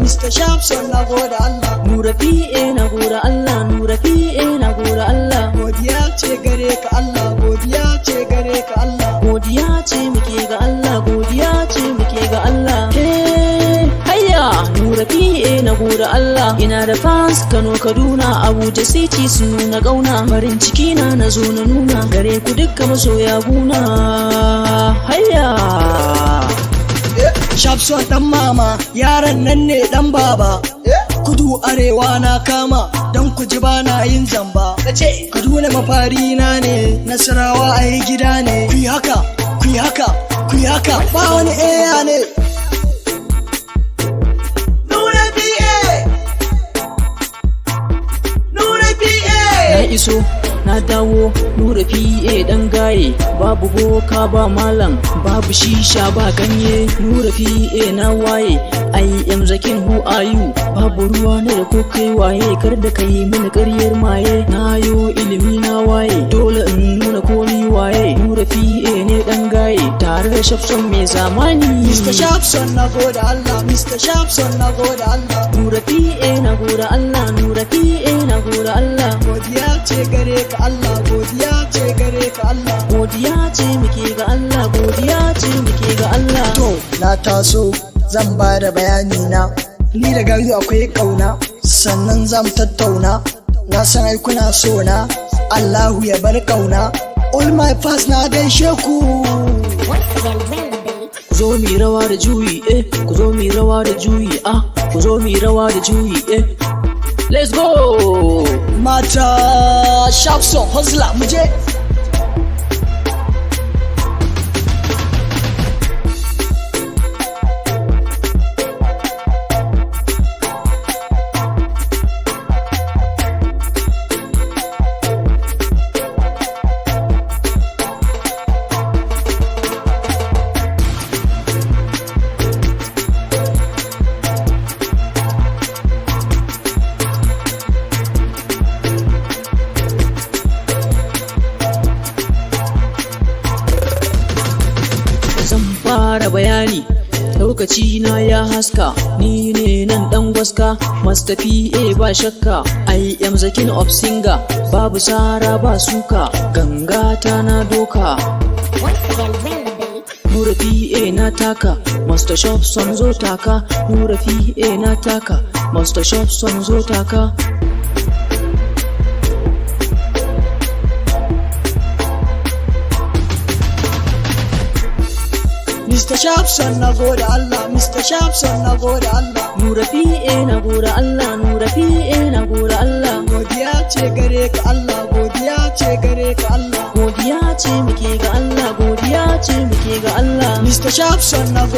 Mr. Shamson na gode Allah. Nura PA na gode Allah, Nura PA na gode Allah. Godiya ce gare ka Allah, godiya ce gare ka Allah. Godiya ce muke ga Allah, godiya ce muke ga Allah. Hayya Nura PA na gode Allah. Ina da fans Kano, Kaduna, Abuja City sun nuna gauna. Farin ciki na zo na nuna gare ku dukka masoya guna. Hayya Shamson dan mama, yaran nan ne dan baba. Kudu arewa na kama, don ku ji bana yin zamba. Kaduna mafari na ne, Nasarawa a yi gida ne. Ku yi haka, ku yi haka, ku yi haka, ba wani eya ne. Nura PA, Nura PA. na iso na dawo, Nura PA dan gaye. Babu boka ba malam, babu shisha ba ganye. Nura PA na waye, I am Zakin, who are you? Babu ruwa na da ko kai waye, kar da kai mini ƙaryar maye. Na yo ilimi na waye, dole in nuna ko ni waye. Nura PA ne dan gaye, tare da Shamson mai zamani. Mr. Shamson na gode Allah, Mr. Shamson na gode Allah. Nura PA na gode Allah, Nura PA na gode Allah. Godiya ce gare ka Allah, godiya ce gare ka Allah. Godiya ce muke ga Allah, godiya ce muke ga Allah. To, na taso zan ba da bayani na. Ni da gari akwai kauna, sannan zan tattauna. Na san ai kuna so na, Allahu ya bar kauna. All my fans na gaishe ku. Ku zo mi rawa da juyi, ku zo mi rawa da juyi, ku zo mi rawa da juyi, Let's go! Mata Shamson hustler muje. Zan fara bayani, lokaci na ya haska. Ni ne nan dan gwaska, Master PA ba shakka. I am the king of singer, babu sara ba suka. Ganga ta na doka, Nura PA na taka, Master Shamson zo taka. Nura PA na taka, Master Shamson zo taka. Mr. Shamson na gode Allah, Mr. Shamson na gode Allah. Nura PA na gode Allah, Nura PA na gode Allah. Godiya ce gare ka Allah, godiya ce gare ka Allah. Godiya ce muke ga Allah, godiya ce muke ga Allah. Mr. Shamson na gode